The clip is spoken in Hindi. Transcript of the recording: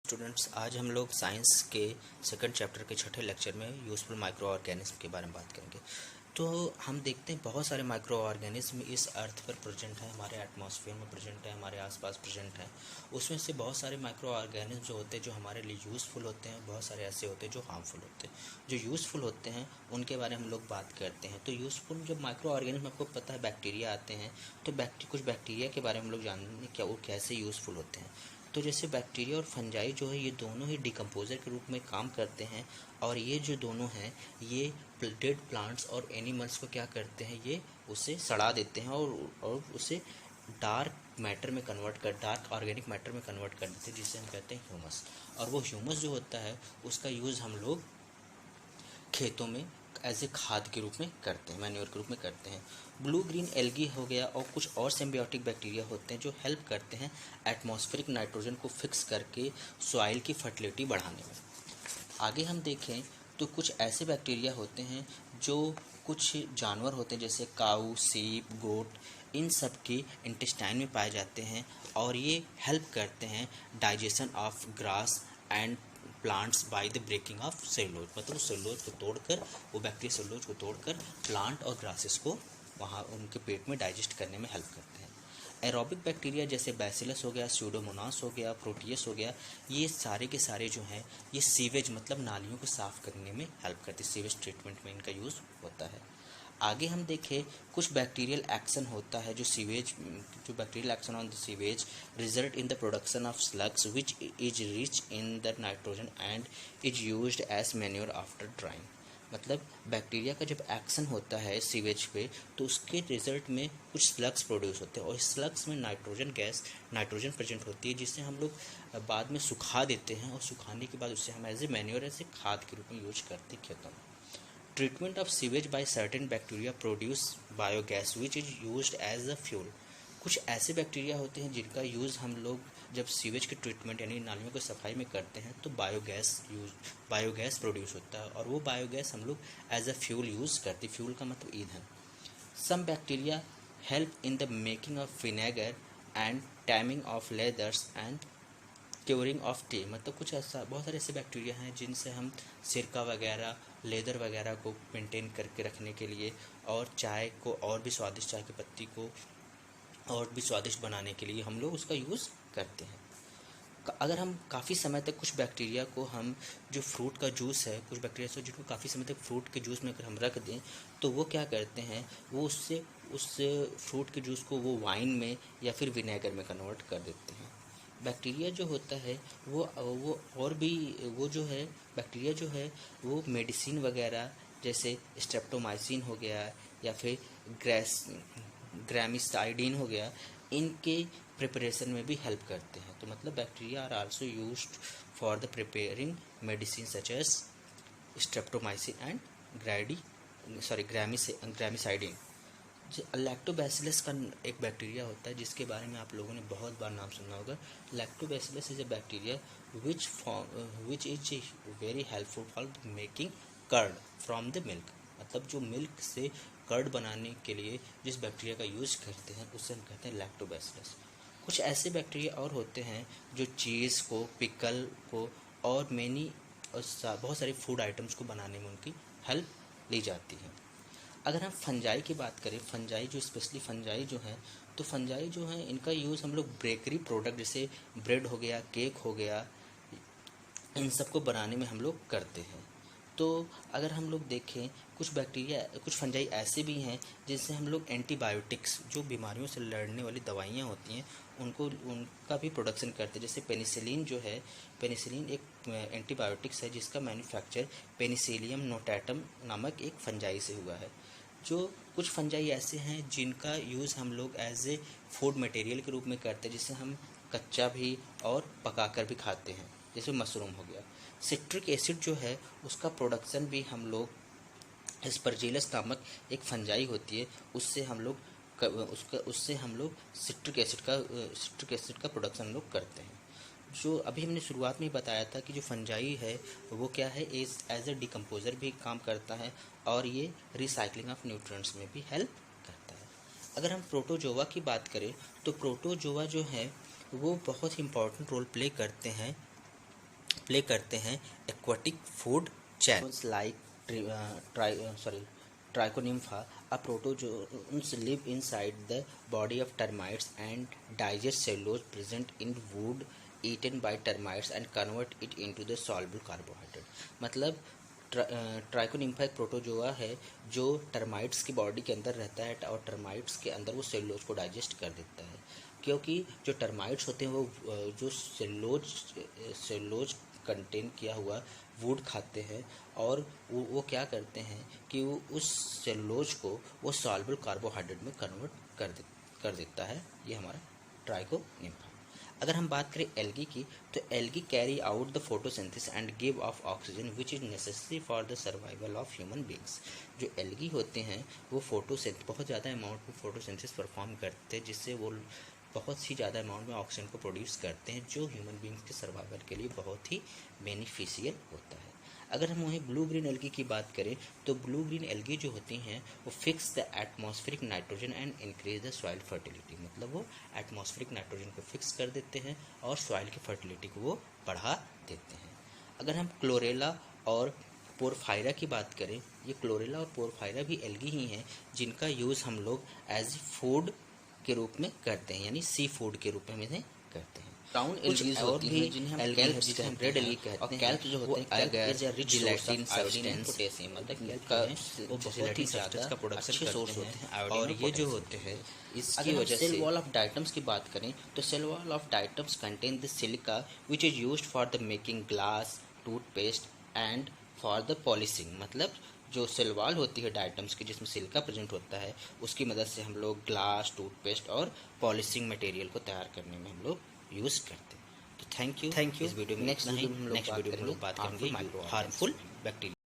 स्टूडेंट्स, आज हम लोग साइंस के सेकंड चैप्टर के छठे लेक्चर में यूज़फुल माइक्रो ऑर्गेनिज्म के बारे में बात करेंगे। तो हम देखते हैं बहुत सारे माइक्रो ऑर्गेनिज्म इस अर्थ पर प्रेजेंट है, हमारे एटमॉस्फेयर में प्रेजेंट है, हमारे आसपास प्रेजेंट है। उसमें से बहुत सारे माइक्रो ऑर्गेनिज्म जो होते हैं जो हमारे लिए यूज़फुल होते हैं, बहुत सारे ऐसे होते हैं जो हार्मफुल होते हैं। जो यूज़फुल होते हैं उनके बारे में हम लोग बात करते हैं। तो यूज़फुल जब माइक्रो ऑर्गेनिज्म, आपको पता है बैक्टीरिया आते हैं, तो कुछ बैक्टीरिया के बारे में हम लोग जानते हैं क्या वो कैसे यूज़फुल होते हैं। तो जैसे बैक्टीरिया और फंजाई जो है ये दोनों ही डिकम्पोज़र के रूप में काम करते हैं, और ये जो दोनों हैं ये डेड प्लांट्स और एनिमल्स को क्या करते हैं, ये उसे सड़ा देते हैं और उसे डार्क ऑर्गेनिक मैटर में कन्वर्ट कर देते हैं, जिसे हम कहते हैं ह्यूमस। और वो ह्यूमस जो होता है उसका यूज़ हम लोग खेतों में एज ए खाद के रूप में करते हैं, मैन्योर के रूप में करते हैं। ब्लू ग्रीन एल्गी हो गया और कुछ और सिम्बियोटिक बैक्टीरिया होते हैं जो हेल्प करते हैं एटमॉस्फेरिक नाइट्रोजन को फिक्स करके सॉइल की फर्टिलिटी बढ़ाने में। आगे हम देखें तो कुछ ऐसे बैक्टीरिया होते हैं जो कुछ जानवर होते हैं जैसे काऊ, सीप, गोट, इन सब के इंटेस्टाइन में पाए जाते हैं, और ये हेल्प करते हैं digestion of grass and plants by the breaking of cellulose. मतलब सेलुलोज को तोड़कर, वो बैक्टीरिया सेलुलोज को तोड़कर प्लांट और ग्रासेस को वहाँ उनके पेट में डाइजेस्ट करने में हेल्प करते हैं। एरोबिक बैक्टीरिया जैसे बैसिलस हो गया, स्यूडोमोनास हो गया, प्रोटियस हो गया, ये सारे के सारे जो हैं ये सीवेज मतलब नालियों को साफ़ करने में हेल्प करते हैं। सीवेज ट्रीटमेंट में इनका यूज़ होता है। आगे हम देखें कुछ बैक्टीरियल एक्शन होता है जो bacterial action on the sewage result in the production of slugs which is rich in the nitrogen and is used as manure after drying. मतलब बैक्टीरिया का जब एक्शन होता है सीवेज पे तो उसके रिजल्ट में कुछ स्लग्स प्रोड्यूस होते हैं, और इस स्लग्स में नाइट्रोजन प्रेजेंट होती है, जिससे हम लोग बाद में सुखा देते हैं, और सुखाने के बाद उससे हम as a manure, as a खाद के रूप में यूज करते हैं खेतों में। Treatment of sewage by certain bacteria produce biogas which is used as a fuel. कुछ ऐसे बैक्टीरिया होते हैं जिनका यूज़ हम लोग जब सीवेज के ट्रीटमेंट यानी नालियों की सफाई में करते हैं तो बायोगैस प्रोड्यूस होता है, और वो बायोगैस हम लोग एज अ फ्यूल यूज़ करते हैं। फ्यूल का मतलब ईंधन। Some bacteria help in the making of vinegar and tanning of leathers and curing of tea. मतलब कुछ ऐसा बहुत सारे ऐसे बैक्टीरिया हैं जिनसे हम सिरका वगैरह, लेदर वगैरह को मेंटेन करके रखने के लिए, और चाय को और भी स्वादिष्ट, चाय की पत्ती को और भी स्वादिष्ट बनाने के लिए हम लोग उसका यूज़ करते हैं। अगर हम काफ़ी समय तक कुछ बैक्टीरिया को हम जो फ्रूट का जूस है, कुछ बैक्टीरिया से जिनको काफ़ी समय तक फ्रूट के जूस में अगर हम रख दें तो वो क्या करते हैं, वो उस फ्रूट के जूस को वो वाइन में या फिर विनेगर में कन्वर्ट कर देते हैं। बैक्टीरिया जो होता है वो और भी वो जो है बैक्टीरिया जो है वो मेडिसिन वगैरह जैसे स्ट्रेप्टोमाइसिन हो गया या फिर ग्रामिसाइडिन हो गया, इनके प्रिपरेशन में भी हेल्प करते हैं। तो मतलब bacteria are also used for the preparing medicine such as streptomycin and gramicidin. Lactobacillus का एक बैक्टीरिया होता है जिसके बारे में आप लोगों ने बहुत बार नाम सुना होगा। Lactobacillus is a bacteria which is very helpful for making curd from the milk. मतलब जो मिल्क से कर्ड बनाने के लिए जिस बैक्टीरिया का यूज़ करते हैं उसे हम कहते हैं लैक्टोबैसिलस। कुछ ऐसे बैक्टीरिया और होते हैं जो चीज़ को, पिकल को और बहुत सारे फूड आइटम्स को बनाने में उनकी हेल्प ली जाती है। अगर हम फंजाई की बात करें, फंजाई जो स्पेशली फंजाई जो हैं, तो फंजाई जो हैं इनका यूज़ हम लोग बेकरी प्रोडक्ट जैसे ब्रेड हो गया, केक हो गया, इन सब को बनाने में हम लोग करते हैं। तो अगर हम लोग देखें कुछ फंजाई ऐसे भी हैं जिनसे हम लोग एंटीबायोटिक्स, जो बीमारियों से लड़ने वाली दवाइयाँ होती हैं, उनका भी प्रोडक्शन करते हैं। जैसे पेनिसिलिन जो है, पेनिसिलिन एक एंटीबायोटिक्स है जिसका मैन्युफैक्चर पेनिसिलियम नोटाटम नामक एक फंजाई से हुआ है। जो कुछ फंजाई ऐसे हैं जिनका यूज़ हम लोग एज ए फूड मटेरियल के रूप में करते हैं, जिसे हम कच्चा भी और पकाकर भी खाते हैं, जैसे मशरूम हो गया। सिट्रिक एसिड जो है उसका प्रोडक्शन भी हम लोग एस्परजिलस नामक एक फंजाई होती है, उससे हम लोग सिट्रिक एसिड का प्रोडक्शन हम लोग करते हैं। जो अभी हमने शुरुआत में ही बताया था कि जो फंजाई है वो क्या है, एज ए डिकम्पोज़र भी काम करता है, और ये रिसाइकलिंग ऑफ न्यूट्रिएंट्स में भी हेल्प करता है। अगर हम प्रोटोजोआ की बात करें तो प्रोटोजोआ जो है वो बहुत ही इम्पोर्टेंट रोल प्ले करते हैं प्ले करते हैं aquatic food chain like Trichonympha, a protozoans live inside the body of termites and digest cellulose present in wood eaten by termites and convert it into the soluble carbohydrate. मतलब ट्राइकोनिम्फा एक प्रोटोजोआ है जो टर्माइट्स की बॉडी के अंदर रहता है और टर्माइट्स के अंदर वो सेलुलोज को डाइजेस्ट कर देता है, क्योंकि जो टर्माइट्स होते हैं वो जो सेलुलोज कंटेन किया हुआ वुड खाते हैं और वो क्या करते हैं कि वो उस सेलुलोज को वो सॉल्युबल कार्बोहाइड्रेट में कन्वर्ट कर देता है। ये हमारा ट्राइकोनिम्फा। अगर हम बात करें एल्गी की, तो algae carry out the photosynthesis and give of oxygen which is necessary for the survival of human beings. जो एल्गी होते हैं वो बहुत ज़्यादा अमाउंट में फोटोसिंथेसिस परफॉर्म करते हैं, जिससे वो बहुत ही ज़्यादा अमाउंट में ऑक्सीजन को प्रोड्यूस करते हैं, जो ह्यूमन बींग्स के सर्वाइवल के लिए बहुत ही बेनिफिशियल होता है। अगर हम वहीं ब्लू ग्रीन एल्गी की बात करें, तो ब्लू ग्रीन एल्गी जो होती हैं वो fix the atmospheric nitrogen and increase the soil fertility. मतलब वो एटमॉस्फेरिक नाइट्रोजन को फिक्स कर देते हैं और सॉइल की फर्टिलिटी को वो बढ़ा देते हैं। अगर हम क्लोरेला और पोरफायरा की बात करें, ये क्लोरेला और पोरफायरा भी एल्गी ही हैं जिनका यूज़ हम लोग एज फूड के रूप में करते हैं, यानी सी फूड के रूप में इन्हें करते हैं। ब्राउन एल्गीज होती हैं जिन्हें हम कैल्प्स कहते हैं, रेड एल्गी कहते हैं, और कैल्प जो होते हैं is a rich gelatin substance potassium, मतलब का वो बहुत ही ज़्यादा का प्रोडक्शन करते हैं और ये जो होते हैं इसकी वजह से। सेल वॉल ऑफ डाइटम्स की बात करें, तो cell wall of diatoms contain the silica which is used for the making glass, toothpaste and for the polishing. मतलब जो सेल वॉल होती है डाइटम्स की जिसमें सिलिका प्रेजेंट होता है, उसकी मदद से हम लोग ग्लास, टूथपेस्ट और पॉलिशिंग मटेरियल को तैयार करने में हम लोग यूज़ करते हैं। तो थैंक यू। इस वीडियो में नेक्स्ट वीडियो में हम लोग बात करेंगे हार्मफुल बैक्टीरिया।